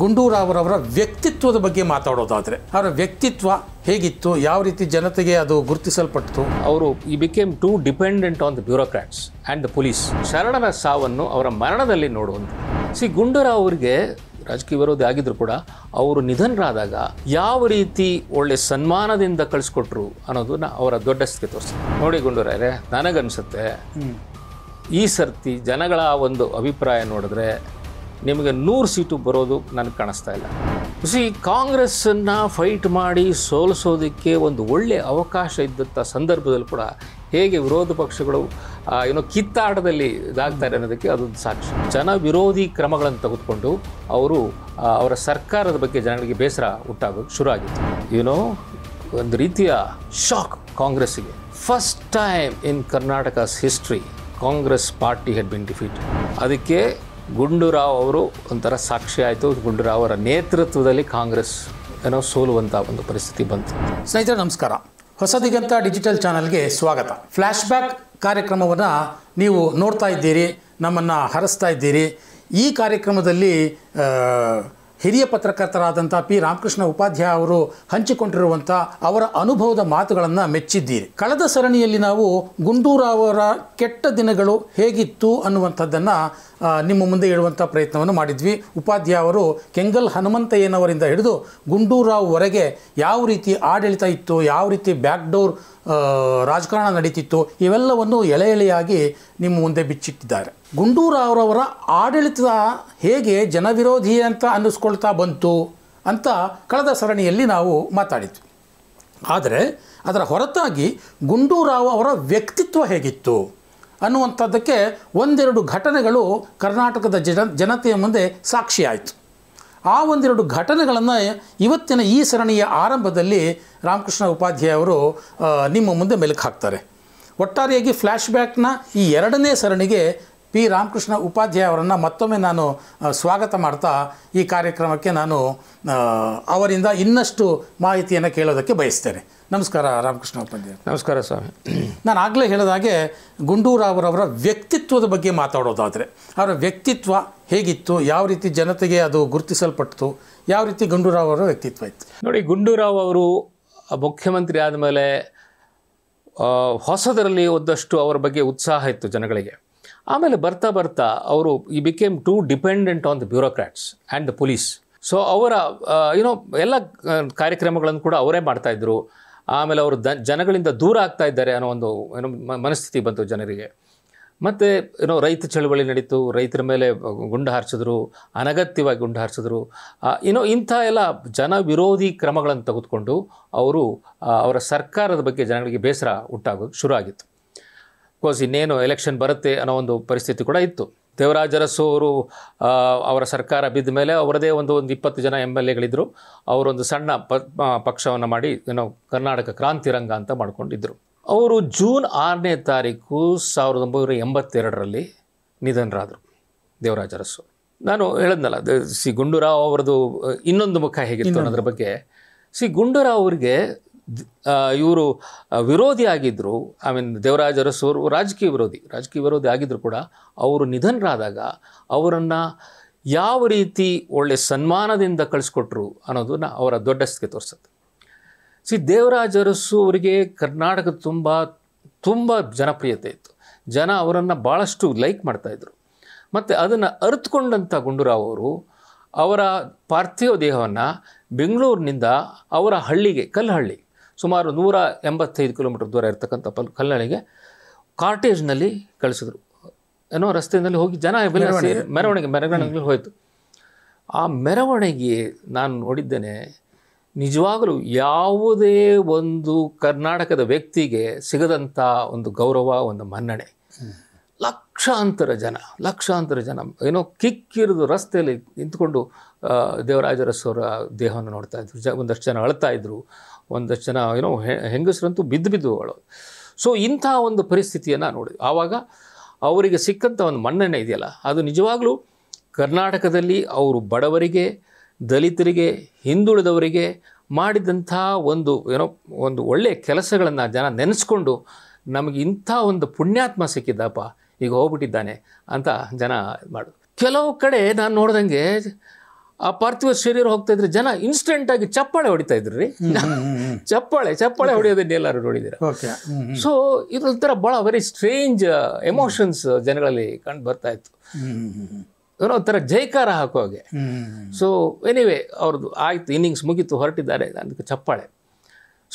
ಗುಂಡೂರಾವ್ರವರ ವ್ಯಕ್ತಿತ್ವದ ಬಗ್ಗೆ ಮಾತಾಡೋದಾದರೆ ಅವರ ವ್ಯಕ್ತಿತ್ವ ಹೇಗಿತ್ತು, ಯಾವ ರೀತಿ ಜನತೆಗೆ ಅದು ಗುರುತಿಸಲ್ಪಟ್ಟಿತು? ಅವರು ಈ became two dependent on the bureaucrats and the police. ಶರಣರ ಸಾವನ್ನು ಅವರ ಮರಣದಲ್ಲಿ ನೋಡುವಂಥ ಗುಂಡೂರಾವ್ ಅವರಿಗೆ ರಾಜಕೀಯ ವಿರೋಧಿ ಆಗಿದ್ರು ಕೂಡ ಅವರು ನಿಧನರಾದಾಗ ಯಾವ ರೀತಿ ಒಳ್ಳೆ ಸನ್ಮಾನದಿಂದ ಕಳಿಸ್ಕೊಟ್ರು ಅನ್ನೋದನ್ನ ಅವರ ದೊಡ್ಡ ಸ್ಥಿತಿ ತೋರಿಸ್ತಾರೆ. ನೋಡಿ ಗುಂಡೂರಾವ್ರೆ, ನನಗನ್ಸುತ್ತೆ ಈ ಸರ್ತಿ ಜನಗಳ ಒಂದು ಅಭಿಪ್ರಾಯ ನೋಡಿದ್ರೆ ನಿಮಗೆ 100 ಸೀಟು ಬರೋದು ನನಗೆ ಕಾಣಿಸ್ತಾ ಇಲ್ಲ. ಕಾಂಗ್ರೆಸ್ಸನ್ನು ಫೈಟ್ ಮಾಡಿ ಸೋಲಿಸೋದಕ್ಕೆ ಒಂದು ಒಳ್ಳೆಯ ಅವಕಾಶ ಇದ್ದಂಥ ಸಂದರ್ಭದಲ್ಲಿ ಕೂಡ ಹೇಗೆ ವಿರೋಧ ಪಕ್ಷಗಳು ಕಿತ್ತಾಟದಲ್ಲಿ ಇದಾಗ್ತಾರೆ ಅನ್ನೋದಕ್ಕೆ ಅದೊಂದು ಸಾಕ್ಷಿ. ಜನ ವಿರೋಧಿ ಕ್ರಮಗಳನ್ನು ತೆಗೆದುಕೊಂಡು ಅವರು ಅವರ ಸರ್ಕಾರದ ಬಗ್ಗೆ ಜನಗಳಿಗೆ ಬೇಸರ ಉಂಟಾಗೋದು ಶುರು ಆಗಿತ್ತು. ಒಂದು ರೀತಿಯ ಶಾಕ್ ಕಾಂಗ್ರೆಸ್ಸಿಗೆ. First time in Karnataka's history Congress party had been defeated. ಅದಕ್ಕೆ ಗುಂಡೂರಾವ್ ಅವರು ಒಂಥರ ಸಾಕ್ಷಿ ಆಯಿತು. ಗುಂಡೂರಾವ್ ಅವರ ನೇತೃತ್ವದಲ್ಲಿ ಕಾಂಗ್ರೆಸ್ ಸೋಲುವಂಥ ಒಂದು ಪರಿಸ್ಥಿತಿ ಬಂತು. ಸ್ನೇಹಿತರೆ ನಮಸ್ಕಾರ, ಹೊಸ ದಿಗಂತ ಡಿಜಿಟಲ್ ಚಾನಲ್ಗೆ ಸ್ವಾಗತ. ಫ್ಲ್ಯಾಶ್ ಬ್ಯಾಕ್ ಕಾರ್ಯಕ್ರಮವನ್ನು ನೀವು ನೋಡ್ತಾ ಇದ್ದೀರಿ, ನಮ್ಮನ್ನು ಹರಿಸ್ತಾ ಇದ್ದೀರಿ. ಈ ಕಾರ್ಯಕ್ರಮದಲ್ಲಿ ಹಿರಿಯ ಪತ್ರಕರ್ತರಾದಂಥ ಪಿ ರಾಮಕೃಷ್ಣ ಉಪಾಧ್ಯಾಯ ಅವರು ಹಂಚಿಕೊಂಡಿರುವಂಥ ಅವರ ಅನುಭವದ ಮಾತುಗಳನ್ನು ಮೆಚ್ಚಿದ್ದೀರಿ. ಕಳೆದ ಸರಣಿಯಲ್ಲಿ ನಾವು ಗುಂಡೂರಾವ್ ಅವರ ಕೆಟ್ಟ ದಿನಗಳು ಹೇಗಿತ್ತು ಅನ್ನುವಂಥದ್ದನ್ನು ನಿಮ್ಮ ಮುಂದೆ ಇಡುವಂಥ ಪ್ರಯತ್ನವನ್ನು ಮಾಡಿದ್ವಿ. ಉಪಾಧ್ಯಾಯ ಅವರು ಕೆಂಗಲ್ ಹನುಮಂತಯ್ಯನವರಿಂದ ಹಿಡಿದು ಗುಂಡೂರಾವ್ ವರೆಗೆ ಯಾವ ರೀತಿ ಆಡಳಿತ ಇತ್ತು, ಯಾವ ರೀತಿ ಬ್ಯಾಕ್ಡೋರ್ ರಾಜಕಾರಣ ನಡೀತಿತ್ತು, ಇವೆಲ್ಲವನ್ನು ಎಳೆ ಎಳೆಯಾಗಿ ನಿಮ್ಮ ಮುಂದೆ ಬಿಚ್ಚಿಟ್ಟಿದ್ದಾರೆ. ಗುಂಡೂರಾವ್ರವರ ಆಡಳಿತ ಹೇಗೆ ಜನವಿರೋಧಿ ಅಂತ ಅನ್ನಿಸ್ಕೊಳ್ತಾ ಬಂತು ಅಂತ ಕಳೆದ ಸರಣಿಯಲ್ಲಿ ನಾವು ಮಾತಾಡಿದ್ವಿ. ಆದರೆ ಅದರ ಹೊರತಾಗಿ ಗುಂಡೂರಾವ್ ಅವರ ವ್ಯಕ್ತಿತ್ವ ಹೇಗಿತ್ತು ಅನ್ನುವಂಥದ್ದಕ್ಕೆ ಒಂದೆರಡು ಘಟನೆಗಳು ಕರ್ನಾಟಕದ ಜನತೆಯ ಮುಂದೆ ಸಾಕ್ಷಿಯಾಯಿತು. ಆ ಒಂದೆರಡು ಘಟನೆಗಳನ್ನು ಇವತ್ತಿನ ಈ ಸರಣಿಯ ಆರಂಭದಲ್ಲಿ ರಾಮಕೃಷ್ಣ ಉಪಾಧ್ಯಾಯ ಅವರು ನಿಮ್ಮ ಮುಂದೆ ಮೆಲುಕು ಹಾಕ್ತಾರೆ. ಒಟ್ಟಾರೆಯಾಗಿ ಫ್ಲ್ಯಾಶ್ ಬ್ಯಾಕ್ನ ಈ ಎರಡನೇ ಸರಣಿಗೆ ಪಿ ರಾಮಕೃಷ್ಣ ಉಪಾಧ್ಯಾಯ ಅವರನ್ನು ಮತ್ತೊಮ್ಮೆ ನಾನು ಸ್ವಾಗತ ಮಾಡ್ತಾ ಈ ಕಾರ್ಯಕ್ರಮಕ್ಕೆ ನಾನು ಅವರಿಂದ ಇನ್ನಷ್ಟು ಮಾಹಿತಿಯನ್ನು ಕೇಳೋದಕ್ಕೆ ಬಯಸ್ತೇನೆ. ನಮಸ್ಕಾರ ರಾಮಕೃಷ್ಣ ಉಪಾಧ್ಯಾಯ. ನಮಸ್ಕಾರ ಸ್ವಾಮಿ. ನಾನು ಆಗಲೇ ಹೇಳಿದಾಗೆ ಗುಂಡೂರಾವ್ರವರ ವ್ಯಕ್ತಿತ್ವದ ಬಗ್ಗೆ ಮಾತಾಡೋದಾದರೆ ಅವರ ವ್ಯಕ್ತಿತ್ವ ಹೇಗಿತ್ತು, ಯಾವ ರೀತಿ ಜನತೆಗೆ ಅದು ಗುರುತಿಸಲ್ಪಟ್ಟಿತು, ಯಾವ ರೀತಿ ಗುಂಡೂರಾವ್ ಅವರ ವ್ಯಕ್ತಿತ್ವ ಇತ್ತು? ನೋಡಿ, ಗುಂಡೂರಾವ್ ಅವರು ಮುಖ್ಯಮಂತ್ರಿ ಆದಮೇಲೆ ಹೊಸದರಲ್ಲಿ ಒಂದಷ್ಟು ಅವರ ಬಗ್ಗೆ ಉತ್ಸಾಹ ಇತ್ತು ಜನಗಳಿಗೆ. ಆಮೇಲೆ ಬರ್ತಾ ಬರ್ತಾ ಅವರು ಈ became two dependent on the bureaucrats and the police. So ಅವರ ಎಲ್ಲ ಕಾರ್ಯಕ್ರಮಗಳನ್ನು ಕೂಡ ಅವರೇ ಮಾಡ್ತಾಯಿದ್ರು. ಆಮೇಲೆ ಅವರು ಜನಗಳಿಂದ ದೂರ ಆಗ್ತಾ ಇದ್ದಾರೆ ಅನ್ನೋ ಒಂದು ಮನಸ್ಥಿತಿ ಬಂತು ಜನರಿಗೆ. ಮತ್ತು ರೈತ ಚಳವಳಿ ನಡೀತು, ರೈತರ ಮೇಲೆ ಗುಂಡು ಹಾರಿಸಿದ್ರು, ಅನಗತ್ಯವಾಗಿ ಗುಂಡು ಹಾರಿಸಿದ್ರು. ಇಂಥ ಎಲ್ಲ ಜನ ವಿರೋಧಿ ಕ್ರಮಗಳನ್ನು ತೆಗೆದುಕೊಂಡು ಅವರು ಅವರ ಸರ್ಕಾರದ ಬಗ್ಗೆ ಜನಗಳಿಗೆ ಬೇಸರ ಉಂಟಾಗೋದು ಶುರು ಆಗಿತ್ತು. ಬಿಕಾಸ್ ಇನ್ನೇನು ಎಲೆಕ್ಷನ್ ಬರುತ್ತೆ ಅನ್ನೋ ಒಂದು ಪರಿಸ್ಥಿತಿ ಕೂಡ ಇತ್ತು. ದೇವರಾಜ ಅರಸು ಅವರು ಅವರ ಸರ್ಕಾರ ಬಿದ್ದ ಮೇಲೆ ಅವರದೇ ಒಂದು 20 ಜನ MLAಗಳಿದ್ದರು. ಅವರೊಂದು ಸಣ್ಣ ಪಕ್ಷವನ್ನು ಮಾಡಿ ಕರ್ನಾಟಕ ಕ್ರಾಂತಿ ರಂಗ ಅಂತ ಮಾಡ್ಕೊಂಡಿದ್ದರು. ಅವರು ಜೂನ್ 6ನೇ ತಾರೀಕು 1982ರಲ್ಲಿ ನಿಧನರಾದರು ದೇವರಾಜ ಅರಸು. ನಾನು ಹೇಳಿದ್ನಲ್ಲ, ಗುಂಡೂರಾವ್ ಅವರದು ಇನ್ನೊಂದು ಮುಖ ಹೇಗಿತ್ತು ಅನ್ನೋದ್ರ ಬಗ್ಗೆ. ಗುಂಡೂರಾವ್ ಅವರಿಗೆ ಇವರು ವಿರೋಧಿ ಆಗಿದ್ದರು. ದೇವರಾಜ ಅರಸು ಅವರು ರಾಜಕೀಯ ವಿರೋಧಿ ಆಗಿದ್ದರು ಕೂಡ ಅವರು ನಿಧನರಾದಾಗ ಅವರನ್ನು ಯಾವ ರೀತಿ ಒಳ್ಳೆ ಸನ್ಮಾನದಿಂದ ಕಳಿಸ್ಕೊಟ್ರು ಅನ್ನೋದನ್ನ ಅವರ ದೊಡ್ಡ ಸ್ಥಿತಿ ತೋರಿಸುತ್ತೆ. ದೇವರಾಜ ಅರಸು ಅವರಿಗೆ ಕರ್ನಾಟಕ ತುಂಬ ಜನಪ್ರಿಯತೆ ಇತ್ತು. ಜನ ಅವರನ್ನು ಭಾಳಷ್ಟು ಲೈಕ್ ಮಾಡ್ತಾಯಿದ್ರು. ಮತ್ತು ಅದನ್ನು ಅರಿತುಕೊಂಡಂಥ ಗುಂಡೂರಾವ್ ಅವರು ಅವರ ಪಾರ್ಥಿವ ದೇಹವನ್ನು ಬೆಂಗಳೂರಿನಿಂದ ಅವರ ಹಳ್ಳಿಗೆ, ಕಲ್ಲಹಳ್ಳಿ, ಸುಮಾರು 185 ಕಿಲೋಮೀಟರ್ ದೂರ ಇರ್ತಕ್ಕಂಥ ಕಲ್ಲಹಳ್ಳಿಗೆ ಕಾರ್ಟೇಜ್ನಲ್ಲಿ ಕಳಿಸಿದ್ರು. ರಸ್ತೆಯಲ್ಲಿ ಹೋಗಿ ಜನ ಮೆರವಣಿಗೆ ಹೋಯಿತು. ಆ ಮೆರವಣಿಗೆ ನಾನು ನೋಡಿದ್ದೇನೆ. ನಿಜವಾಗಲೂ ಯಾವುದೇ ಒಂದು ಕರ್ನಾಟಕದ ವ್ಯಕ್ತಿಗೆ ಸಿಗದಂಥ ಒಂದು ಗೌರವ, ಒಂದು ಮನ್ನಣೆ. ಲಕ್ಷಾಂತರ ಜನ ಕಿಕ್ಕಿರಿದು ರಸ್ತೆಯಲ್ಲಿ ನಿಂತ್ಕೊಂಡು ದೇವರಾಜ ಅರಸು ಅವರ ದೇಹವನ್ನು ನೋಡ್ತಾ ಇದ್ರು. ಒಂದಷ್ಟು ಜನ ಅಳ್ತಾ ಇದ್ರು, ಒಂದಷ್ಟು ಜನ ಹೆಂಗಸರಂತೂ ಬಿದ್ದು ಅಳೋದು. ಸೊ ಇಂಥ ಒಂದು ಪರಿಸ್ಥಿತಿಯನ್ನು ನೋಡಿ ಆವಾಗ ಅವರಿಗೆ ಸಿಕ್ಕಂಥ ಒಂದು ಮನ್ನಣೆ ಇದೆಯಲ್ಲ, ಅದು ನಿಜವಾಗಲೂ ಕರ್ನಾಟಕದಲ್ಲಿ ಅವರು ಬಡವರಿಗೆ, ದಲಿತರಿಗೆ, ಹಿಂದುಳಿದವರಿಗೆ ಮಾಡಿದಂಥ ಒಂದು ಒಳ್ಳೆಯ ಕೆಲಸಗಳನ್ನು ಜನ ನೆನೆಸ್ಕೊಂಡು ನಮಗೆ ಇಂಥ ಒಂದು ಪುಣ್ಯಾತ್ಮ ಸಿಕ್ಕಿದ್ದಪ್ಪ, ಈಗ ಹೋಗ್ಬಿಟ್ಟಿದ್ದಾನೆ ಅಂತ ಜನ ಮಾಡೋದು. ಕೆಲವು ಕಡೆ ನಾನು ನೋಡ್ದಂಗೆ ಆ ಪಾರ್ಥಿವ ಶರೀರ ಹೋಗ್ತಾ ಇದ್ರೆ ಜನ ಇನ್ಸ್ಟೆಂಟ್ ಆಗಿ ಚಪ್ಪಾಳೆ ಹೊಡಿತಾ ಇದ್ರು ರೀ. ಚಪ್ಪಾಳೆ ಹೊಡೆಯೋದನ್ನ ಎಲ್ಲರೂ ನೋಡಿದ್ದೀರ. ಸೊ ಇದೊಂಥರ ಭಾಳ ವೆರಿ ಸ್ಟ್ರೇಂಜ್ ಎಮೋಷನ್ಸ್ ಜನಗಳಲ್ಲಿ ಕಂಡು ಬರ್ತಾ ಇತ್ತು. ಏನೋ ಒಂಥರ ಜೈಕಾರ ಹಾಕೋ ಹಾಗೆ. ಸೊ ಎನಿವೇ ಅವ್ರದ್ದು ಆಯ್ತು, ಇನ್ನಿಂಗ್ಸ್ ಮುಗೀತು, ಹೊರಟಿದ್ದಾರೆ, ಅದಕ್ಕೆ ಚಪ್ಪಾಳೆ.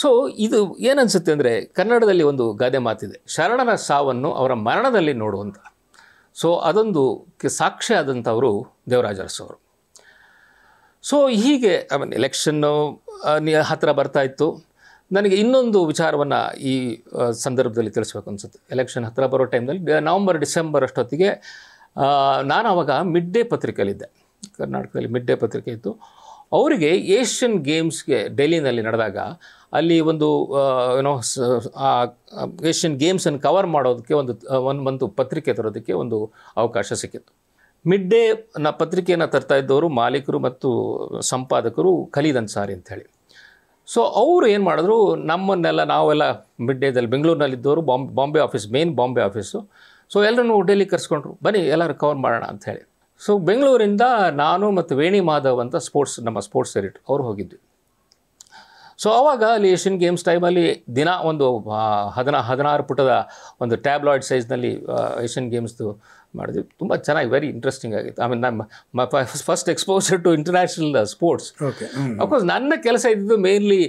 ಸೊ ಇದು ಏನನ್ಸುತ್ತೆ ಅಂದರೆ, ಕನ್ನಡದಲ್ಲಿ ಒಂದು ಗಾದೆ ಮಾತಿದೆ, ಶರಣರ ಸಾವನ್ನು ಅವರ ಮರಣದಲ್ಲಿ ನೋಡುವಂಥ. ಸೊ ಅದೊಂದು ಸಾಕ್ಷಿ ಆದಂಥವರು ದೇವರಾಜ ಅರಸು ಅವರು. ಸೊ ಹೀಗೆ ಆಮೇಲೆ ಎಲೆಕ್ಷನ್ನು ಹತ್ತಿರ ಬರ್ತಾ ಇತ್ತು. ನನಗೆ ಇನ್ನೊಂದು ವಿಚಾರವನ್ನು ಈ ಸಂದರ್ಭದಲ್ಲಿ ತಿಳಿಸ್ಬೇಕು ಅನಿಸುತ್ತೆ. ಎಲೆಕ್ಷನ್ ಹತ್ತಿರ ಬರೋ ಟೈಮ್ನಲ್ಲಿ ನವಂಬರ್ ಡಿಸೆಂಬರ್ ಅಷ್ಟೊತ್ತಿಗೆ ನಾನು ಆವಾಗ ಮಿಡ್ ಡೇ ಪತ್ರಿಕೆಯಲ್ಲಿದ್ದೆ. ಕರ್ನಾಟಕದಲ್ಲಿ ಮಿಡ್ ಡೇ ಪತ್ರಿಕೆ ಇತ್ತು. ಅವರಿಗೆ ಏಷ್ಯನ್ ಗೇಮ್ಸ್ಗೆ ಡೆಲ್ಲಿನಲ್ಲಿ ನಡೆದಾಗ ಅಲ್ಲಿ ಒಂದು ಏನೋ ಏಷ್ಯನ್ ಗೇಮ್ಸನ್ನು ಕವರ್ ಮಾಡೋದಕ್ಕೆ ಒಂದು ಪತ್ರಿಕೆ ತರೋದಕ್ಕೆ ಒಂದು ಅವಕಾಶ ಸಿಕ್ಕಿತ್ತು. ಮಿಡ್ ಡೇ ಪತ್ರಿಕೆಯನ್ನು ತರ್ತಾ ಇದ್ದವರು ಮಾಲೀಕರು ಮತ್ತು ಸಂಪಾದಕರು ಖಲೀದ್ ಅನ್ಸಾರಿ ಅಂಥೇಳಿ. ಸೊ ಅವರು ಏನು ಮಾಡಿದ್ರು, ನಮ್ಮನ್ನೆಲ್ಲ ನಾವೆಲ್ಲ ಮಿಡ್ ಡೇದಲ್ಲಿ ಬೆಂಗಳೂರಿನಲ್ಲಿದ್ದವರು, Bombay office, main Bombay office. So ಎಲ್ಲರೂ ಡೆಲ್ಲಿ ಕರೆಸ್ಕೊಂಡ್ರು, ಬನ್ನಿ ಎಲ್ಲರೂ ಕವರ್ ಮಾಡೋಣ ಅಂಥೇಳಿ. ಸೊ ಬೆಂಗಳೂರಿಂದ ನಾನು ಮತ್ತು ವೇಣಿ ಮಾಧವ್ ಅಂತ ನಮ್ಮ ಸ್ಪೋರ್ಟ್ಸ್ ಎಡಿಟರ್ ಅವರು ಹೋಗಿದ್ವಿ. ಸೊ ಆವಾಗ ಅಲ್ಲಿ ಏಷ್ಯನ್ ಗೇಮ್ಸ್ ಟೈಮಲ್ಲಿ ದಿನ ಒಂದು 16 ಪುಟದ ಒಂದು ಟ್ಯಾಬ್ಲಾಯ್ಡ್ ಸೈಜ್ನಲ್ಲಿ ಏಷ್ಯನ್ ಗೇಮ್ಸ್ದು ಮಾಡಿದ್ವಿ. ತುಂಬ ಚೆನ್ನಾಗಿ, ವೆರಿ ಇಂಟ್ರೆಸ್ಟಿಂಗ್ ಆಗಿತ್ತು. ಆಮೇಲೆ ನಮ್ಮ first exposure to international sports. Of course ನನ್ನ ಕೆಲಸ ಇದ್ದಿದ್ದು ಮೇನ್ಲಿ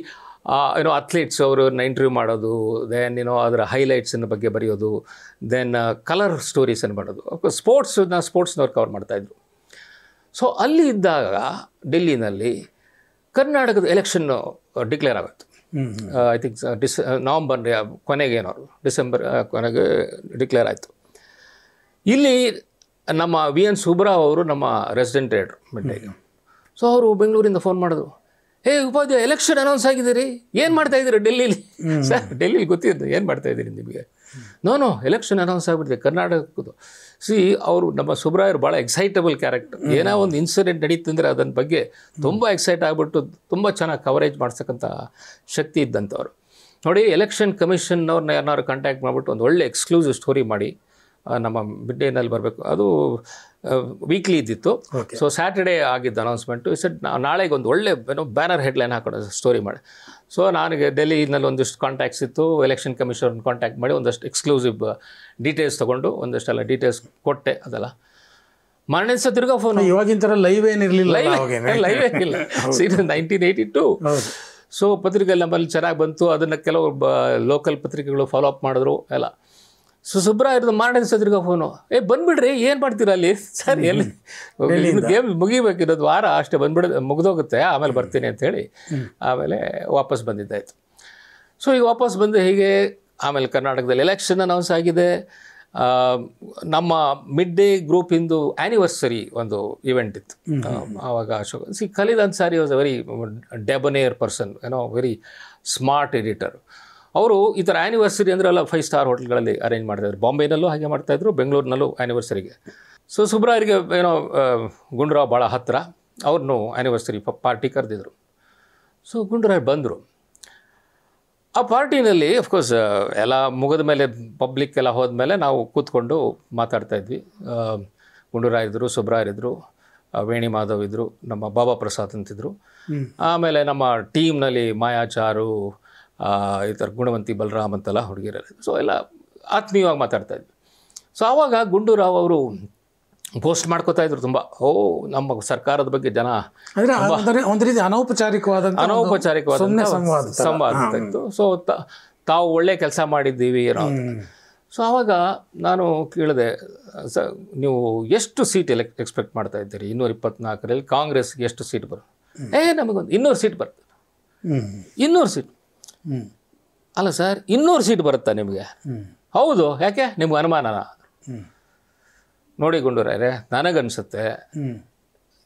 ಅಥ್ಲೀಟ್ಸ್ ಅವ್ರನ್ನ ಇಂಟರ್ವ್ಯೂ ಮಾಡೋದು, ದೆನ್ ಅದರ ಹೈಲೈಟ್ಸನ್ನ ಬಗ್ಗೆ ಬರೆಯೋದು, ದೆನ್ ಕಲರ್ ಸ್ಟೋರೀಸನ್ನು ಮಾಡೋದು. ಅಫ್ಕೋರ್ಸ್ ಸ್ಪೋರ್ಟ್ಸ್ನವ್ರು ಕವರ್ ಮಾಡ್ತಾಯಿದ್ರು. ಸೊ ಅಲ್ಲಿ ಇದ್ದಾಗ ಡೆಲ್ಲಿನಲ್ಲಿ ಕರ್ನಾಟಕದ ಎಲೆಕ್ಷನ್ನು ಡಿಕ್ಲೇರ್ ಆಗುತ್ತೆ. ಐ ಥಿಂಕ್ ನವಂಬರ್ ಕೊನೆಗೆ ಡಿಸೆಂಬರ್ ಕೊನೆಗೆ ಡಿಕ್ಲೇರ್ ಆಯಿತು. ಇಲ್ಲಿ ನಮ್ಮ VN ಸುಬ್ಬರಾವ್ ಅವರು ನಮ್ಮ ರೆಸಿಡೆಂಟ್ ಎಡಿಟರ್ ಮಿಡ್ಡೇಗೆ. ಸೊ ಅವರು ಬೆಂಗಳೂರಿಂದ ಫೋನ್ ಮಾಡಿದ್ರು, ಉಪಾಧ್ಯಾಯ ಎಲೆಕ್ಷನ್ ಅನೌನ್ಸ್ ಆಗಿದ್ದೀರಿ, ಏನು ಮಾಡ್ತಾಯಿದ್ದೀರಿ ಡೆಲ್ಲಿಲಿ? ಸರ್ ಡೆಲ್ಲಿಲಿ ಗೊತ್ತಿದ್ದು, ಏನು ಮಾಡ್ತಾಯಿದ್ದೀರಿ ನಿಮಗೆ? ನೋ ಎಲೆಕ್ಷನ್ ಅನೌನ್ಸ್ ಆಗಿಬಿಟ್ಟಿದೆ ಕರ್ನಾಟಕದ್ದು. ಅವರು ನಮ್ಮ ಸುಬ್ರಾಯರು ಭಾಳ ಎಕ್ಸೈಟಬಲ್ ಕ್ಯಾರೆಕ್ಟರ್. ಏನೋ ಒಂದು ಇನ್ಸಿಡೆಂಟ್ ನಡೀತಂದರೆ ಅದನ್ನ ಬಗ್ಗೆ ತುಂಬ ಎಕ್ಸೈಟ್ ಆಗಿಬಿಟ್ಟು ತುಂಬ ಚೆನ್ನಾಗಿ ಕವರೇಜ್ ಮಾಡ್ಸಕ್ಕಂಥ ಶಕ್ತಿ ಇದ್ದಂಥವ್ರು. ನೋಡಿ, ಎಲೆಕ್ಷನ್ ಕಮಿಷನ್ನವ್ರನ್ನ ಯಾರನ್ನಾರು ಕಾಂಟ್ಯಾಕ್ಟ್ ಮಾಡಿಬಿಟ್ಟು ಒಂದು ಒಳ್ಳೆ ಎಕ್ಸ್ಕ್ಲೂಸಿವ್ ಸ್ಟೋರಿ ಮಾಡಿ ನಮ್ಮ ಮಿಡ್ ಡೇನಲ್ಲಿ ಬರಬೇಕು. ಅದು ವೀಕ್ಲಿ ಇದ್ದಿತ್ತು. ಸೊ ಸ್ಯಾಟರ್ಡೇ ಆಗಿದ್ದು ಅನೌನ್ಸ್ಮೆಂಟು. ನಾಳೆಗೆ ಒಂದು ಒಳ್ಳೆ ಬ್ಯಾನರ್ ಹೆಡ್ಲೈನ್ ಹಾಕೋಣ ಸ್ಟೋರಿ ಮಾಡಿ. ಸೊ ನನಗೆ ಡೆಲ್ಲಿನಲ್ಲಿ ಒಂದಿಷ್ಟು ಕಾಂಟ್ಯಾಕ್ಟ್ಸ್ ಇತ್ತು. ಎಲೆಕ್ಷನ್ ಕಮಿಷನ್ ಕಾಂಟ್ಯಾಕ್ಟ್ ಮಾಡಿ ಒಂದಷ್ಟು ಎಕ್ಸ್ಕ್ಲೂಸಿವ್ ಡೀಟೇಲ್ಸ್ ತೊಗೊಂಡು ಒಂದಷ್ಟೆಲ್ಲ ಡೀಟೇಲ್ಸ್ ಕೊಟ್ಟೆ. ಅದೆಲ್ಲ ಮಾರನೇ ದಿವಸ ತಿರ್ಗಾ ಫೋನ್. ಇವಾಗಿನ ಥರ ಲೈವ್ ಏನಿರಲಿಲ್ಲ, ಲೈವ್ ಏನಿಲ್ಲ. 1982. ಸೊ ಪತ್ರಿಕೆಯಲ್ಲಿ ನಮ್ಮಲ್ಲಿ ಚೆನ್ನಾಗಿ ಬಂತು. ಅದನ್ನು ಕೆಲವು ಲೋಕಲ್ ಪತ್ರಿಕೆಗಳು ಫಾಲೋ ಅಪ್ ಮಾಡಿದ್ರು ಎಲ್ಲ. ಸೊ ಸುಬ್ರಾಯರ್ದು ಮಾರನೇ ದಿವಸ ತಿರ್ಗಾ ಫೋನು, ಬಂದುಬಿಡ್ರಿ, ಏನು ಮಾಡ್ತೀರಾ ಅಲ್ಲಿ? ಸರ್ ಎಲ್ಲಿ ಗೇಮ್ ಮುಗಿಬೇಕಿರೋದು ವಾರ ಅಷ್ಟೇ, ಮುಗಿದೋಗುತ್ತೆ, ಆಮೇಲೆ ಬರ್ತೀನಿ ಅಂಥೇಳಿ ಆಮೇಲೆ ವಾಪಸ್ ಬಂದಿದ್ದಾಯಿತು. ಸೊ ಈಗ ವಾಪಸ್ ಬಂದು ಹೀಗೆ ಆಮೇಲೆ ಕರ್ನಾಟಕದಲ್ಲಿ ಎಲೆಕ್ಷನ್ ಅನೌನ್ಸ್ ಆಗಿದೆ. ನಮ್ಮ ಮಿಡ್ ಡೇ ಗ್ರೂಪಿಂದು ಆ್ಯನಿವರ್ಸರಿ ಒಂದು ಇವೆಂಟ್ ಇತ್ತು ಆವಾಗ. Khalid Ansari was a very debonair person, very smart editor. ಅವರು ಈ ಥರ ಆ್ಯನಿವರ್ಸರಿ ಅಂದರೆ ಎಲ್ಲ 5 ಸ್ಟಾರ್ ಹೋಟೆಲ್ಗಳಲ್ಲಿ ಅರೇಂಜ್ ಮಾಡ್ತಾಯಿದ್ರು. ಬಾಂಬೆನಲ್ಲೂ ಹಾಗೆ ಮಾಡ್ತಾಯಿದ್ರು, ಬೆಂಗಳೂರಿನಲ್ಲೂ ಆ್ಯನಿವರ್ಸರಿಗೆ. ಸೊ ಸುಬ್ರಾಯರಿಗೆ ಗುಂಡೂರಾವ್ ಭಾಳ ಹತ್ತಿರ, ಅವ್ರನ್ನೂ ಆ್ಯನಿವರ್ಸರಿ ಪಾರ್ಟಿ ಕರೆದಿದ್ರು. ಸೊ ಗುಂಡೂರಾವ್ ಬಂದರು. ಆ ಪಾರ್ಟಿನಲ್ಲಿ ಅಫ್ಕೋರ್ಸ್ ಎಲ್ಲ ಮುಗಿದ ಮೇಲೆ, ಪಬ್ಲಿಕ್ ಎಲ್ಲ ಹೋದ್ಮೇಲೆ ನಾವು ಕೂತ್ಕೊಂಡು ಮಾತಾಡ್ತಾಯಿದ್ವಿ. ಗುಂಡೂರಾವ್ ಇದ್ದರು, ಸುಬ್ರಾಯರ್ ಇದ್ದರು, ವೇಣಿ ಮಾಧವ್ ಇದ್ದರು, ನಮ್ಮ ಬಾಬಾ ಪ್ರಸಾದ್ ಅಂತಿದ್ರು. ಆಮೇಲೆ ನಮ್ಮ ಟೀಮ್ನಲ್ಲಿ ಮಾಯಾಚಾರು, ಈ ಥರ ಗುಣವಂತಿ ಬಲರಾಮ್ ಅಂತೆಲ್ಲ ಹುಡುಗಿರಲ್ಲ. ಸೊ ಎಲ್ಲ ಆತ್ಮೀಯವಾಗಿ ಮಾತಾಡ್ತಾಯಿದ್ವಿ. ಸೊ ಆವಾಗ ಗುಂಡೂರಾವ್ ಅವರು ಪೋಸ್ಟ್ ಮಾಡ್ಕೋತಾ ಇದ್ರು ತುಂಬ. ನಮ್ಮ ಸರ್ಕಾರದ ಬಗ್ಗೆ ಜನ ಒಂದು ರೀತಿ ಅನೌಪಚಾರಿಕವಾದ ಸಂವಾದ ಇತ್ತು. ಸೊ ತಾವು ಒಳ್ಳೆ ಕೆಲಸ ಮಾಡಿದ್ದೀವಿ ಏನೋ. ಸೊ ಆವಾಗ ನಾನು ಕೇಳಿದೆ, ಸರ್ ನೀವು ಎಷ್ಟು ಸೀಟ್ ಎಕ್ಸ್ಪೆಕ್ಟ್ ಮಾಡ್ತಾ ಇದ್ದೀರಿ? 224ರಲ್ಲಿ ಕಾಂಗ್ರೆಸ್ಗೆ ಎಷ್ಟು ಸೀಟ್ ಬರುತ್ತೆ? ನಮಗೊಂದು 200 ಸೀಟ್ ಬರ್ತದೆ. 200 ಸೀಟ್? ಅಲ್ಲ ಸರ್, 200 ಸೀಟ್ ಬರುತ್ತಾ ನಿಮಗೆ? ಹೌದು, ಯಾಕೆ ನಿಮ್ಗೆ ಅನುಮಾನನ? ನೋಡಿ ಗುಂಡೂರಾವ್ರೆ, ನನಗನ್ಸುತ್ತೆ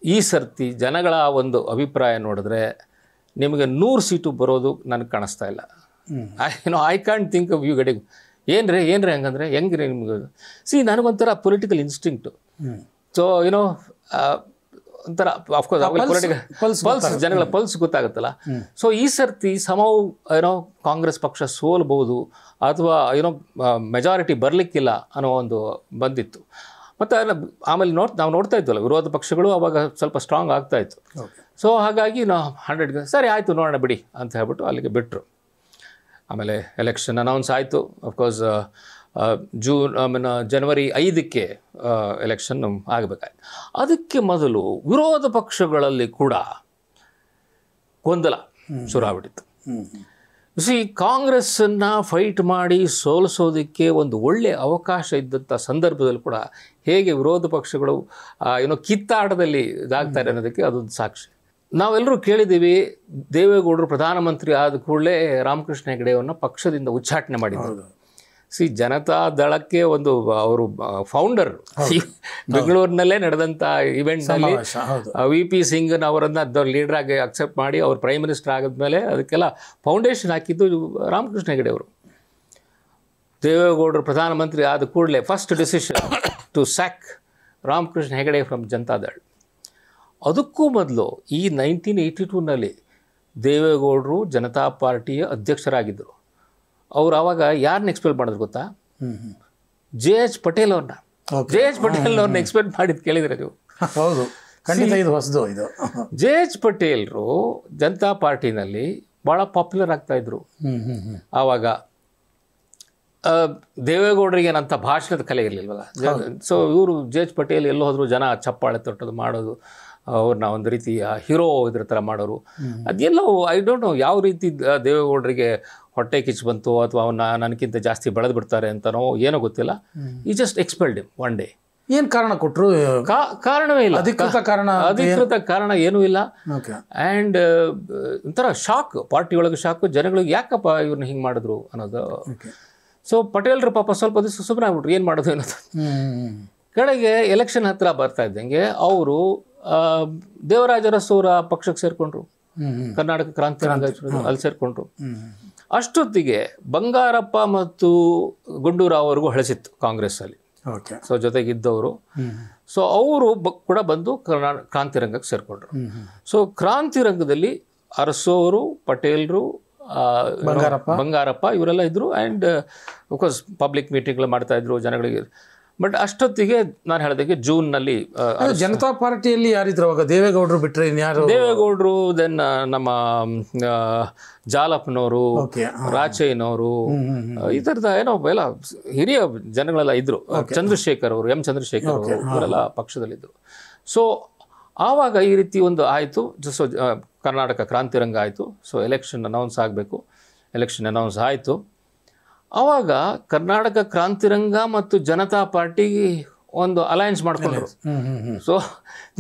ಈ ಸರ್ತಿ ಜನಗಳ ಒಂದು ಅಭಿಪ್ರಾಯ ನೋಡಿದ್ರೆ ನಿಮಗೆ 100 ಸೀಟು ಬರೋದು ನನಗೆ ಕಾಣಿಸ್ತಾ ಇಲ್ಲ. I can't think of you getting. ಏನ್ರಿ ಹಂಗಂದ್ರೆ ಹೆಂಗ್ರಿ ನಿಮ್ಗೆ? ನನಗೊಂಥರ ಪೊಲಿಟಿಕಲ್ ಇನ್ಸ್ಟಿಂಕ್ಟು. ಸೊ ಒಂಥರ ಆಫ್ಕೋರ್ಸ್ ಪಲ್ಸ್, ಜನಗಳ ಪಲ್ಸ್ ಗೊತ್ತಾಗುತ್ತಲ್ಲ. ಸೊ ಈ ಸರ್ತಿ ಕಾಂಗ್ರೆಸ್ ಪಕ್ಷ ಸೋಲ್ಬೋದು ಅಥವಾ ಮೆಜಾರಿಟಿ ಬರಲಿಕ್ಕಿಲ್ಲ ಅನ್ನೋ ಒಂದು ಬಂದಿತ್ತು. ಮತ್ತು ಆಮೇಲೆ ನಾವು ನೋಡ್ತಾ ಇದ್ವಲ್ಲ, ವಿರೋಧ ಪಕ್ಷಗಳು ಅವಾಗ ಸ್ವಲ್ಪ ಸ್ಟ್ರಾಂಗ್ ಆಗ್ತಾ ಇತ್ತು. ಸೊ ಹಾಗಾಗಿ ನಾವು 100 ಸರಿ ಆಯಿತು ನೋಡೋಣ ಬಿಡಿ ಅಂತ ಹೇಳ್ಬಿಟ್ಟು ಅಲ್ಲಿಗೆ ಬಿಟ್ಟರು. ಆಮೇಲೆ ಎಲೆಕ್ಷನ್ ಅನೌನ್ಸ್ ಆಯಿತು. ಅಫ್ಕೋರ್ಸ್ ಜನವರಿ 5ಕ್ಕೆ ಎಲೆಕ್ಷನ್ ಆಗಬೇಕಾಯ್ತು. ಅದಕ್ಕೆ ಮೊದಲು ವಿರೋಧ ಪಕ್ಷಗಳಲ್ಲಿ ಕೂಡ ಗೊಂದಲ ಶುರುವಾಗ್ಬಿಟ್ಟಿತ್ತು. ಕಾಂಗ್ರೆಸ್ಸನ್ನು ಫೈಟ್ ಮಾಡಿ ಸೋಲಿಸೋದಕ್ಕೆ ಒಂದು ಒಳ್ಳೆಯ ಅವಕಾಶ ಇದ್ದಂಥ ಸಂದರ್ಭದಲ್ಲಿ ಕೂಡ ಹೇಗೆ ವಿರೋಧ ಪಕ್ಷಗಳು ಕಿತ್ತಾಟದಲ್ಲಿ ಇದಾಗ್ತಾರೆ ಅನ್ನೋದಕ್ಕೆ ಅದೊಂದು ಸಾಕ್ಷಿ. ನಾವೆಲ್ಲರೂ ಕೇಳಿದ್ದೀವಿ, ದೇವೇಗೌಡರು ಪ್ರಧಾನಮಂತ್ರಿ ಆದ ಕೂಡಲೇ ರಾಮಕೃಷ್ಣ ಹೆಗಡೆಯವ್ರನ್ನ ಪಕ್ಷದಿಂದ ಉಚ್ಚಾಟನೆ ಮಾಡಿದರು. ಜನತಾ ದಳಕ್ಕೆ ಒಂದು ಅವರು ಫೌಂಡರ್. ಬೆಂಗಳೂರಿನಲ್ಲೇ ನಡೆದಂಥ ಇವೆಂಟ್ನಲ್ಲಿ VP ಸಿಂಗ್ ಅವರನ್ನು ಲೀಡ್ರಾಗಿ ಅಕ್ಸೆಪ್ಟ್ ಮಾಡಿ ಅವ್ರು ಪ್ರೈಮ್ ಮಿನಿಸ್ಟರ್ ಆಗಿದ್ಮೇಲೆ ಅದಕ್ಕೆಲ್ಲ ಫೌಂಡೇಶನ್ ಹಾಕಿದ್ದು ರಾಮಕೃಷ್ಣ ಹೆಗಡೆ ಅವರು. ದೇವೇಗೌಡರು ಪ್ರಧಾನಮಂತ್ರಿ ಆದ ಕೂಡಲೇ first decision to sack Ramakrishna Hegde from Janata Dal. ಅದಕ್ಕೂ ಮೊದಲು ಈ 1982ನಲ್ಲಿ ದೇವೇಗೌಡರು ಜನತಾ ಪಾರ್ಟಿಯ ಅಧ್ಯಕ್ಷರಾಗಿದ್ದರು. ಅವ್ರು ಆವಾಗ ಯಾರನ್ನ ಎಕ್ಸ್ಪೆಕ್ಟ್ ಮಾಡಿದ್ರು ಗೊತ್ತಾ? JH ಪಟೇಲ್ ಅವ್ರನ್ನ. JH ಪಟೇಲ್ ಅವ್ರನ್ನ ಎಕ್ಸ್ಪೆಕ್ಟ್ ಮಾಡಿದ್ದು ಕೇಳಿದರೆ ನೀವು? ಹೌದು, ಖಂಡಿತ ಇದು ಹೊಸದು. ಇದು JH ಪಟೇಲ್ರು ಜನತಾ ಪಾರ್ಟಿನಲ್ಲಿ ಭಾಳ ಪಾಪ್ಯುಲರ್ ಆಗ್ತಾಯಿದ್ರು ಆವಾಗ. ದೇವೇಗೌಡರಿಗೆ ಏನಂತ ಭಾಷಣದ ಕಲೆ ಇರಲಿಲ್ವಲ್ಲ. ಸೊ ಇವರು JH ಪಟೇಲ್ ಎಲ್ಲೋ ಹೋದ್ರು ಜನ ಚಪ್ಪಾಳೆ ತಟ್ಟೋದು ಮಾಡೋದು, ಅವ್ರನ್ನ ಒಂದು ರೀತಿ ಹೀರೋ ಇದ್ರ ಥರ ಮಾಡೋರು. ಅದೆಲ್ಲೋ ಐ ಡೋಂಟ್ ನೋ ಯಾವ ರೀತಿ ದೇವೇಗೌಡರಿಗೆ ಹೊಟ್ಟೆ ಕಿಚ್ಚು ಬಂತು ಅಥವಾ ಅವನ್ನ ನನಗಿಂತ ಜಾಸ್ತಿ ಬೆಳೆದು ಬಿಡ್ತಾರೆ ಅಂತನೋ ಏನೋ ಗೊತ್ತಿಲ್ಲ. ಈ just expelled him one day. ಏನು ಕಾರಣ ಕೊಟ್ಟರು? ಕಾರಣವೇ ಇಲ್ಲ, ಅಧಿಕೃತ ಕಾರಣ ಏನೂ ಇಲ್ಲ. ಆ್ಯಂಡ್ ಒಂಥರ ಶಾಕ್, ಪಾರ್ಟಿ ಒಳಗೆ ಶಾಕು, ಜನಗಳಿಗೆ ಯಾಕಪ್ಪ ಇವ್ರನ್ನ ಹಿಂಗೆ ಮಾಡಿದ್ರು ಅನ್ನೋದು. ಸೊ ಪಟೇಲ್ರು ಪಾಪ ಸ್ವಲ್ಪ ದಿವಸ ಸುಮ್ಮನೆ ಆಗ್ಬಿಟ್ರು, ಏನು ಮಾಡೋದು ಅನ್ನೋದು. ಕಡೆಗೆ ಎಲೆಕ್ಷನ್ ಹತ್ರ ಬರ್ತಾ ಇದ್ದಂಗೆ ಅವರು ದೇವರಾಜ ಅರಸು ಅವರ ಪಕ್ಷಕ್ಕೆ ಸೇರಿಕೊಂಡ್ರು, ಕರ್ನಾಟಕ ಕ್ರಾಂತಿ ಅಲ್ಲಿ ಸೇರಿಕೊಂಡ್ರು. ಅಷ್ಟೊತ್ತಿಗೆ ಬಂಗಾರಪ್ಪ ಮತ್ತು ಗುಂಡೂರಾವ್ ಅವ್ರಿಗೂ ಹಳಸಿತ್ತು ಕಾಂಗ್ರೆಸ್ಸಲ್ಲಿ. ಸೊ ಜೊತೆಗಿದ್ದವರು. ಸೊ ಅವರು ಕೂಡ ಬಂದು ಕ್ರಾಂತಿರಂಗಕ್ಕೆ ಸೇರಿಕೊಂಡ್ರು. ಸೊ ಕ್ರಾಂತಿರಂಗದಲ್ಲಿ ಅರಸು ಅವರು, ಪಟೇಲ್ರು, ಬಂಗಾರಪ್ಪ ಇವರೆಲ್ಲ ಇದ್ದರು. ಆ್ಯಂಡ್ ಅಫ್ಕೋರ್ಸ್ ಪಬ್ಲಿಕ್ ಮೀಟಿಂಗ್ಗಳು ಮಾಡ್ತಾಯಿದ್ರು ಜನಗಳಿಗೆ. ಬಟ್ ಅಷ್ಟೊತ್ತಿಗೆ ನಾನು ಹೇಳಿದಾಗೆ ಜೂನ್ನಲ್ಲಿ ಜನತಾ ಪಾರ್ಟಿಯಲ್ಲಿ ಯಾರಿದ್ರು ಅವಾಗ? ದೇವೇಗೌಡರು ಬಿಟ್ಟರೆ ಇನ್ಯಾರು? ದೇವೇಗೌಡರು, ದೆನ್ ನಮ್ಮ ಜಾಲಪ್ಪನವರು, ರಾಚಯ್ಯನವರು, ಈ ಥರದ ಏನೋ ಎಲ್ಲ ಹಿರಿಯ ಜನಗಳೆಲ್ಲ ಇದ್ದರು. ಚಂದ್ರಶೇಖರ್ ಅವರು, M ಚಂದ್ರಶೇಖರ್ ಅವರು, ಇವರೆಲ್ಲ ಪಕ್ಷದಲ್ಲಿದ್ದರು. ಸೊ ಆವಾಗ ಈ ರೀತಿ ಒಂದು ಆಯಿತು. ಸೊ ಕರ್ನಾಟಕ ಕ್ರಾಂತಿರಂಗ ಆಯಿತು. ಸೊ ಎಲೆಕ್ಷನ್ ಅನೌನ್ಸ್ ಆಗಬೇಕು. ಎಲೆಕ್ಷನ್ ಅನೌನ್ಸ್ ಆಯಿತು. ಆವಾಗ ಕರ್ನಾಟಕ ಕ್ರಾಂತಿರಂಗ ಮತ್ತು ಜನತಾ ಪಾರ್ಟಿ ಒಂದು ಅಲಯನ್ಸ್ ಮಾಡ್ಕೊಂಡ್ರು. ಸೊ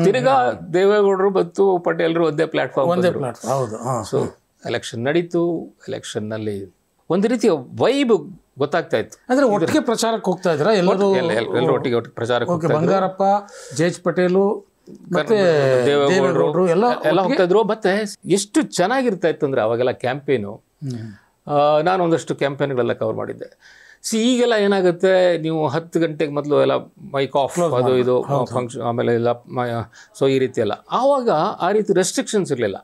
ತಿರ್ಗಾ ದೇವೇಗೌಡರು ಮತ್ತು ಪಟೇಲ್ರು ಒಂದೇ ಪ್ಲಾಟ್ಫಾರ್ಮ್. ಸೊ ಎಲೆಕ್ಷನ್ ನಡೀತು. ಎಲೆಕ್ಷನ್ನಲ್ಲಿ ಒಂದು ರೀತಿಯ ವೈಬ್ ಗೊತ್ತಾಗ್ತಾ ಇತ್ತು. ಅಂದರೆ ಒಟ್ಟಿಗೆ ಪ್ರಚಾರಕ್ಕೆ ಹೋಗ್ತಾ ಇದ್ರ ಎಲ್ಲರೂ? ಎಲ್ಲರೂ ಒಟ್ಟಿಗೆ ಪ್ರಚಾರಕ್ಕೆ. ಬಂಗಾರಪ್ಪ, JH ಪಟೇಲು ಮತ್ತೆ ದೇವೇಗೌಡರು ಎಲ್ಲ ಹೋಗ್ತಾ ಇದ್ರು. ಮತ್ತೆ ಎಷ್ಟು ಚೆನ್ನಾಗಿರ್ತಾ ಇತ್ತು ಅಂದರೆ ಅವಾಗೆಲ್ಲ ಕ್ಯಾಂಪೇನು. ನಾನು ಒಂದಷ್ಟು ಕ್ಯಾಂಪೇನ್ಗಳೆಲ್ಲ ಕವರ್ ಮಾಡಿದ್ದೆ. ಈಗೆಲ್ಲ ಏನಾಗುತ್ತೆ, ನೀವು 10 ಗಂಟೆಗೆ ಮೊದಲು ಎಲ್ಲ ಮೈಕ್ ಆಫ್, ಅದು ಇದು ಫಂಕ್ಷನ್, ಆಮೇಲೆ ಎಲ್ಲ ಸೊ ಈ ರೀತಿ ಎಲ್ಲ. ಆವಾಗ ಆ ರೀತಿ ರೆಸ್ಟ್ರಿಕ್ಷನ್ಸ್ ಇರಲಿಲ್ಲ.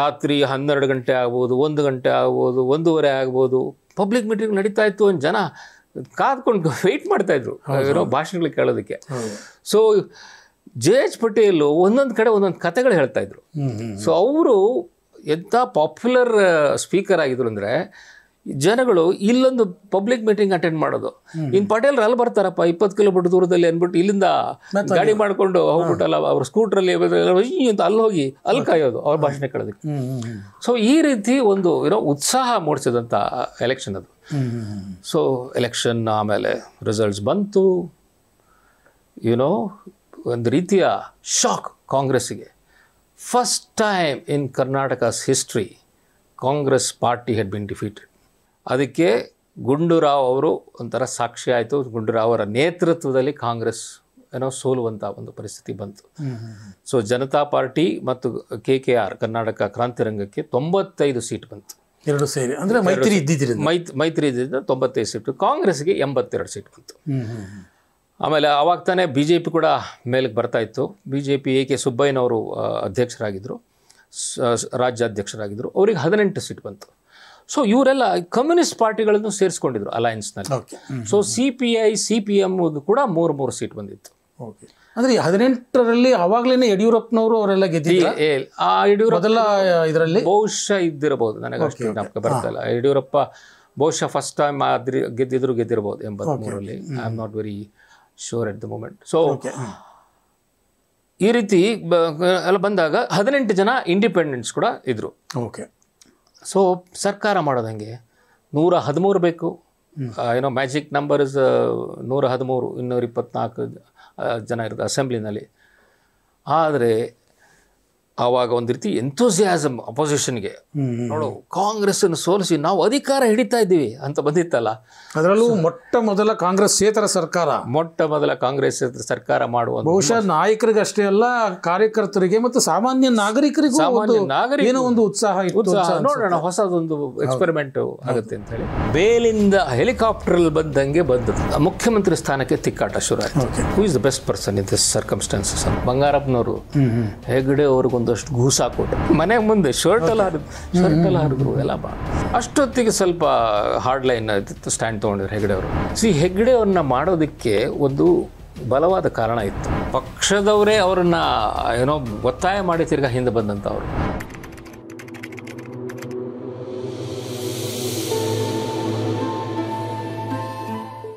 ರಾತ್ರಿ 12 ಗಂಟೆ ಆಗ್ಬೋದು, 1 ಗಂಟೆ ಆಗ್ಬೋದು, 1:30 ಆಗ್ಬೋದು, ಪಬ್ಲಿಕ್ ಮೀಟಿಂಗ್ ನಡೀತಾ ಇತ್ತು. ಜನ ಕಾದ್ಕೊಂಡು ವೆಯ್ಟ್ ಮಾಡ್ತಾಯಿದ್ರು ಏನೋ ಭಾಷಣಗಳು ಕೇಳೋದಕ್ಕೆ. ಸೊ JH ಪಟೇಲು ಒಂದೊಂದು ಕಡೆ ಒಂದೊಂದು ಕಥೆಗಳು ಹೇಳ್ತಾ ಇದ್ರು. ಸೊ ಅವರು ಎಂಥ ಪಾಪ್ಯುಲರ್ ಸ್ಪೀಕರ್ ಆಗಿದ್ರು ಅಂದರೆ ಜನಗಳು ಇಲ್ಲೊಂದು ಪಬ್ಲಿಕ್ ಮೀಟಿಂಗ್ ಅಟೆಂಡ್ ಮಾಡೋದು, ಇನ್ನು ಪಟೇಲ್ರು ಅಲ್ಲಿ ಬರ್ತಾರಪ್ಪ 20 ಕಿಲೋಮೀಟರ್ ದೂರದಲ್ಲಿ ಅಂದ್ಬಿಟ್ಟು ಇಲ್ಲಿಂದ ಗಾಡಿ ಮಾಡಿಕೊಂಡು ಹೋಗ್ಬಿಟ್ಟಲ್ಲ ಅವ್ರ ಸ್ಕೂಟ್ರಲ್ಲಿ ಅಂತ ಅಲ್ಲಿ ಹೋಗಿ ಅಲ್ಲಿ ಕಾಯೋದು ಅವ್ರ ಭಾಷಣ ಕೇಳೋದಕ್ಕೆ. ಸೊ ಈ ರೀತಿ ಒಂದು ಉತ್ಸಾಹ ಮೂಡಿಸಿದಂಥ ಎಲೆಕ್ಷನ್ ಅದು. ಸೊ ಎಲೆಕ್ಷನ್ ಆಮೇಲೆ ರಿಸಲ್ಟ್ಸ್ ಬಂತು. ಒಂದು ರೀತಿಯ ಶಾಕ್ ಕಾಂಗ್ರೆಸ್ಸಿಗೆ. First time in Karnataka's history Congress party had been defeated. ಅದಕ್ಕೆ ಗುಂಡೂರಾವ್ ಅವರು ಒಂಥರ ಸಾಕ್ಷಿ ಆಯಿತು. ಗುಂಡೂರಾವ್ ಅವರ ನೇತೃತ್ವದಲ್ಲಿ ಕಾಂಗ್ರೆಸ್ ಸೋಲುವಂಥ ಒಂದು ಪರಿಸ್ಥಿತಿ ಬಂತು. ಸೊ ಜನತಾ ಪಾರ್ಟಿ ಮತ್ತು KKR ಕರ್ನಾಟಕ ಕ್ರಾಂತಿರಂಗಕ್ಕೆ 95 ಸೀಟ್ ಬಂತು. ಎರಡು ಸೇರಿ ಅಂದರೆ ಮೈತ್ರಿ ಇದ್ದಿದ್ದರಿಂದ 95 ಸೀಟು. ಕಾಂಗ್ರೆಸ್ಗೆ 82 ಸೀಟ್ ಬಂತು. ಆಮೇಲೆ ಆವಾಗ ತಾನೇ BJP ಕೂಡ ಮೇಲಕ್ಕೆ ಬರ್ತಾಯಿತ್ತು. BJP AK ಸುಬ್ಬಯ್ಯನವರು ಅಧ್ಯಕ್ಷರಾಗಿದ್ದರು, ರಾಜ್ಯಾಧ್ಯಕ್ಷರಾಗಿದ್ದರು. ಅವ್ರಿಗೆ 18 ಸೀಟ್ ಬಂತು. ಸೊ ಇವರೆಲ್ಲ ಕಮ್ಯುನಿಸ್ಟ್ ಪಾರ್ಟಿಗಳನ್ನು ಸೇರಿಸ್ಕೊಂಡಿದ್ರು ಅಲಯನ್ಸ್ನಲ್ಲಿ. ಓಕೆ. ಸೊ CPI CPM ಕೂಡ 3 ಸೀಟ್ ಬಂದಿತ್ತು. ಓಕೆ. ಅಂದರೆ 18ರಲ್ಲಿ ಆವಾಗಲೇ ಯಡಿಯೂರಪ್ಪನವರು ಅವರೆಲ್ಲ ಗೆದ್ದಿದ್ರು. ಆ ಯಡಿಯೂರಪ್ಪ ಮೊದಲ ಇದರಲ್ಲಿ ಬಹುಶಃ ಇದ್ದಿರಬಹುದು, ನನಗೆ ಅಷ್ಟು ಜ್ಞಾಪಕ ಬರ್ತಾಯಿಲ್ಲ. ಯಡಿಯೂರಪ್ಪ ಬಹುಶಃ ಫಸ್ಟ್ ಟೈಮ್ ಗೆದ್ದಿರ್ಬೋದು 83ರಲ್ಲಿ. I am not very sure at the moment. So ಈ ರೀತಿ ಎಲ್ಲ ಬಂದಾಗ 18 ಜನ ಇಂಡಿಪೆಂಡೆಂಟ್ಸ್ ಕೂಡ ಇದ್ರು. ಓಕೆ. ಸೊ ಸರ್ಕಾರ ಮಾಡೋದು ಹಂಗೆ 113 ಬೇಕು. ಏನೋ ಮ್ಯಾಜಿಕ್ ನಂಬರ್ ಇಸ್ 113, 224 ಜನ ಇರೋದು ಅಸೆಂಬ್ಲಿನಲ್ಲಿ. ಆದರೆ ಆವಾಗ ಒಂದು ರೀತಿ ಎಂಥೂಸಿಯಾಸಮ್ ಅಪೋಸಿಷನ್ಗೆ, ನೋಡು ಕಾಂಗ್ರೆಸ್ಸನ್ನು ಸೋಲಿಸಿ ನಾವು ಅಧಿಕಾರ ಹಿಡಿತಾ ಇದ್ದೀವಿ ಅಂತ ಬಂದಿತ್ತಲ್ಲ. ಅದರಲ್ಲೂ ಮೊಟ್ಟ ಮೊದಲ ಕಾಂಗ್ರೆಸ್ಸೇತರ ಸರ್ಕಾರ, ಮೊಟ್ಟ ಮೊದಲ ಕಾಂಗ್ರೆಸ್ ಸರ್ಕಾರ ಮಾಡುವ, ಬಹುಶಃ ನಾಯಕರಿಗೆ ಅಷ್ಟೇ ಅಲ್ಲ ಕಾರ್ಯಕರ್ತರಿಗೆ ಮತ್ತು ಸಾಮಾನ್ಯ ನಾಗರಿಕರಿಗೂ ಏನೋ ಒಂದು ಉತ್ಸಾಹ ಇತ್ತು. ನೋಡೋಣ ಹೊಸದೊಂದು ಎಕ್ಸ್ಪೆರಿಮೆಂಟ್ ಆಗುತ್ತೆ ಅಂತ ಹೇಳಿ ಬೇಲಿಂದ ಹೆಲಿಕಾಪ್ಟರ್ ಬಂದಂಗೆ ಬಂದದ್ದು. ಮುಖ್ಯಮಂತ್ರಿ ಸ್ಥಾನಕ್ಕೆ ತಿಕ್ಕಾಟ ಶುರು ಆಯ್ತು. Who is the best person in this circumstances? ಬಂಗಾರಪ್ಪನವರು ಹೆಗ್ಡೆ ಅವ್ರಿಗೊಂದಷ್ಟು ಗೂಸ್ ಹಾಕೊಟ್ಟು ಮನೆ ಮುಂದೆ ಶರ್ಟ್ ಎಲ್ಲ ಹರಿದ್ರು ಎಲ್ಲ. ಅಷ್ಟೊತ್ತಿಗೆ ಸ್ವಲ್ಪ ಹಾರ್ಡ್ ಲೈನ್ ಸ್ಟ್ಯಾಂಡ್ ತೊಗೊಂಡಿದ್ರು ಹೆಗ್ಡೆ ಅವರು. ಹೆಗ್ಡೆ ಅವ್ರನ್ನ ಮಾಡೋದಕ್ಕೆ ಒಂದು ಬಲವಾದ ಕಾರಣ ಇತ್ತು. ಪಕ್ಷದವರೇ ಅವರನ್ನ ಏನೋ ಒತ್ತಾಯ ಮಾಡಿ ತಿರ್ಗಾ ಹಿಂದೆ ಬಂದಂಥವ್ರು.